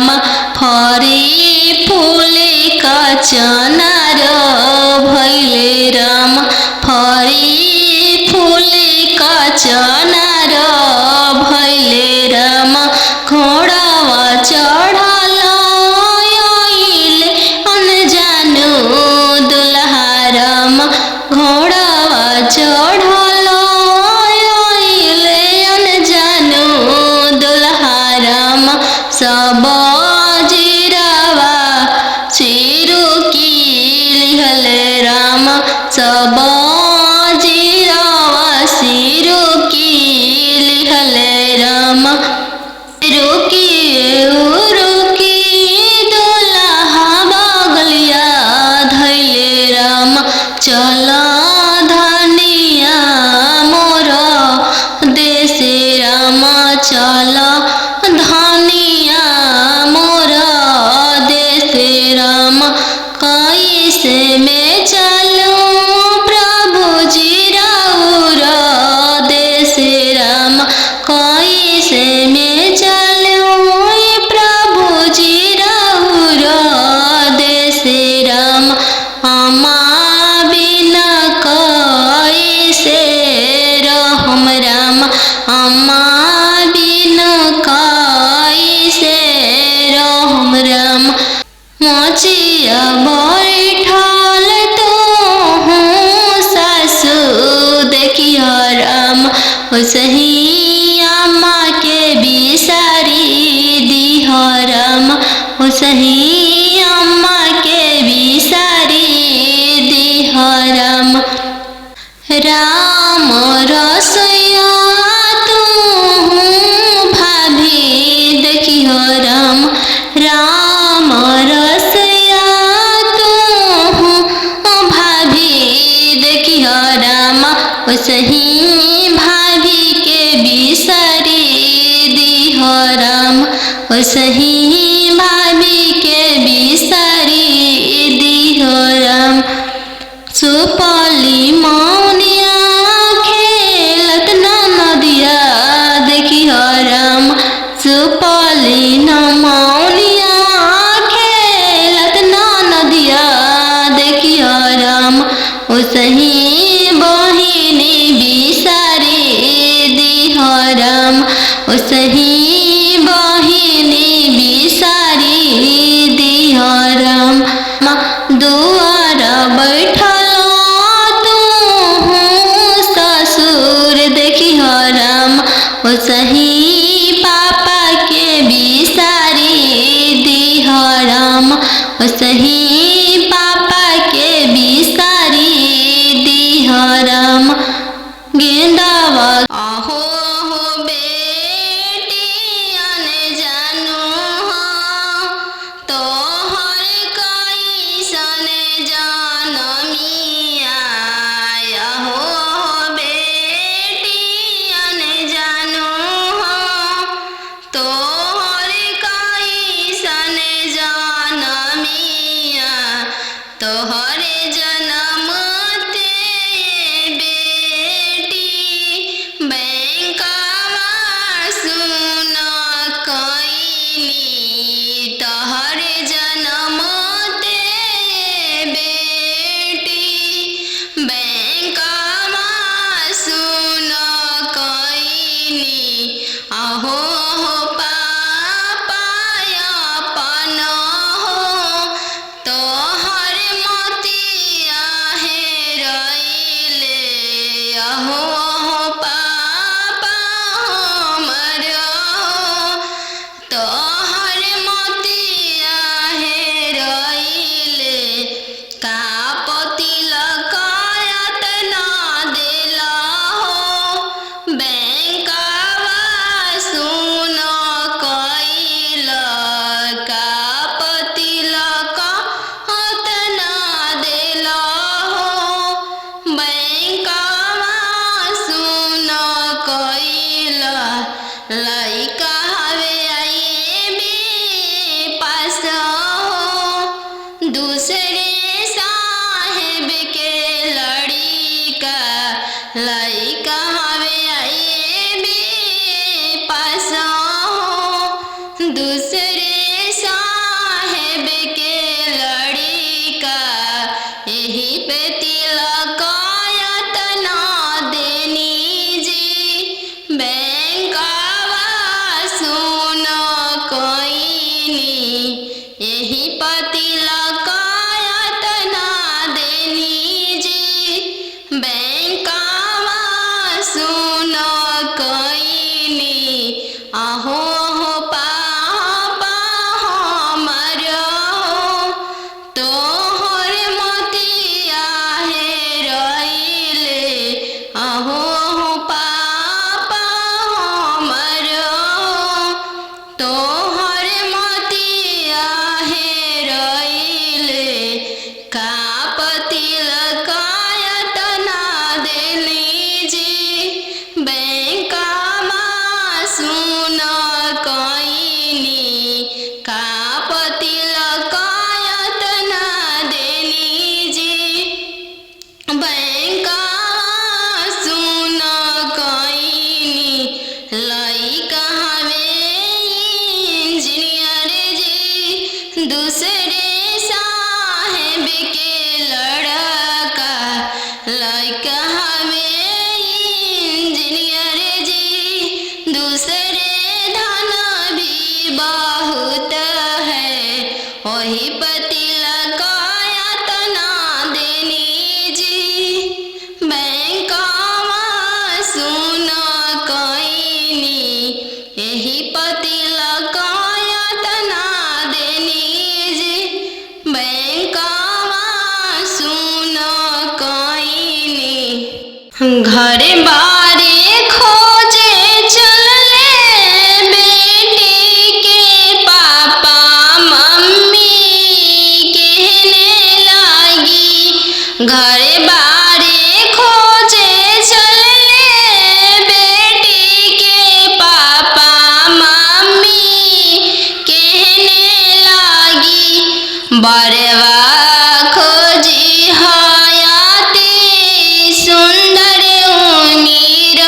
राम फरी फूले का चनार भैले राम फरी फूले का चनार भैले राम घोड़ावा चढ़ल आइले अनजानु दुल्हा राम घोड़ावा चढ़ल आइले अनजानु दुल्हा राम सब जीरावा चिरू की लिहले राम सब जीरावा सिरू की लिहले राम रुकी दुल्हा बगलिया धैले राम चल धनिया मोर देश राम चल धनिया मोर देश राम कैसे में चलूं प्रभु जी राउर देश राम कैसे में चलूं प्रभु जी राउर देश राम अम्मा बिना कैसे रहम राम अम्मा बिना कैसे रहम राम मोचिया बैठल तो हूँ सासू देखियो राम सही अम्मा के बिसारी दिह राम सही अम्मा के बिसारी दिह राम राम रसोइया तू भाभी देखियो राम राम रसोइया तू भाभी देखियो राम सही भाभी के बिसारी दिह राम सही भाभी के बिसारी दिह राम सुपली मौनिया खेलत नदिया देखियो राम सुपली मौनिया खेलत नदिया देखियो राम सही बहिनी बिसारी दिह राम सही बहिनी बिसारी दिह राम दुआर बैठल तू ससुर देखियो राम सही पापा के बिसारी दिह राम सही पापा के बिसारी दिह राम गेंदावा आहो हो बेटी अनजानु तो हर कैसन जनमिया हो बेटी अनजानु तो हर कैसन जनमिया तोहर जनम ते बेटी बैंकवा सुन कैली तोहर जनम ते बेटी बैंकवा सुन कैली आहो हो पापाया अपन हो तोहर मोतिया हेरैले अहो हो पापा हमर हो तोहर मोतिया हेरैले का पतिलक एतना देला हो बैंकवा सुन कैल का पतिलक एतना देला हो बैंकवा सुन कैल लइका हवे आईबी पास हो दूसरे साहेब के लड़िका लइका हवे आईबी पास हो दूसरे यही पति लकायत ना देनी जी बैंकावा सुन कईनी आहो हो पापा हमर तोहर मोतिया हे रहिले आहो हो पापा हमर तोहर मोतिया हे रहिले का पति लकायत ना देनी जी बैंकावा सुन कईनी का पति लकायत ना देनी जी बैंकावा सुन कईनी लइका हवे इंजीनियर जी दूसरे साहेब के लड़का लइका हवे इंजीनियर जी दूसरे धन भी बहुत है वही पति लकायत ना देनी जी बैंकावा सुन कईनी यही पति लकायत ना देनी जी बैंकावा सुन कईनी घरे बारे खोजे चलले बेटी के पापा मम्मी कहने लगी घरे बारे खोजे चलले बेटी के पापा मम्मी कहने लगी बरवा खोजी हयाती सुंदर उमीर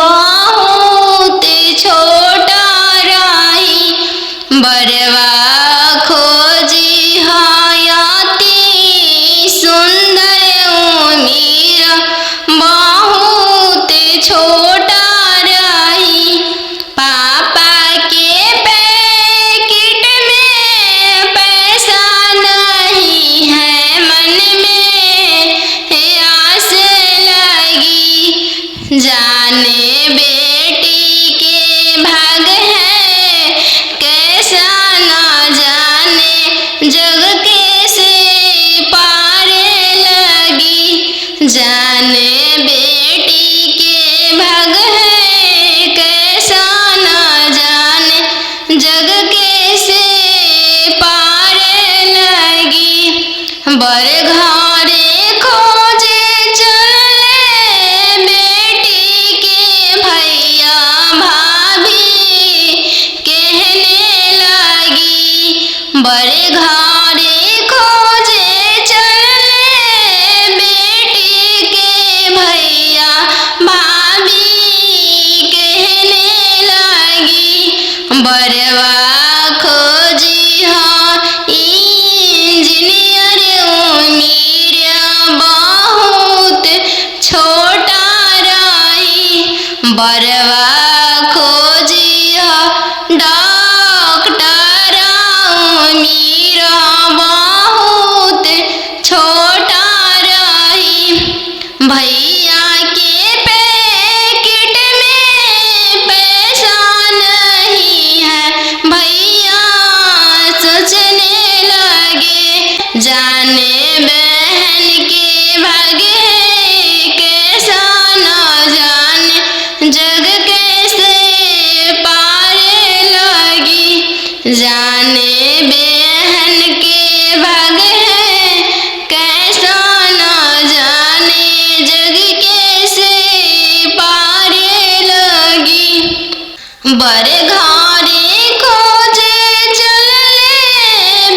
बहुत छोटा रही बरवा खोजी हयाती सुंदर उमीर बहुत छोटा रही पापा के पैकेट में पैसा नहीं है मन में आस लगी जाने बेटी के भाग है कैसा न जाने जग कैसे पारे लगी जाने बेटी के भाग है कैसा न जाने जग कैसे पारे लगी बर घरे खोजे चलले बेटी के भैया भाभी कहने लगी बड़े घरे खोजे चलले बेटी के भैया भाभी कहने लगी बरवा खोजी हाँ इंजीनियर उमीर बहुत छोटा रही बरवा खोजी हाँ डॉक्टर उमीर बहुत छोटा रही भैया के पैकेट में पैसा नहीं है भैया सोचने लगे जाने बहन के भागे कैसा न जाने जग कैसे पारे लगी जाने बहन के भागे कैसा न जाने जग कैसे पारे लगी बड़े घरे खोजे चलले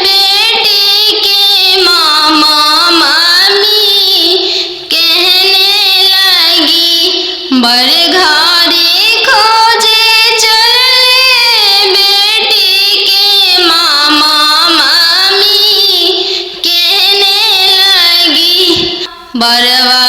बेटी के मामा मामी कहने लगी बड़े घरे खोजे चलले बेटी के मामा मामी कहने लगी बरवा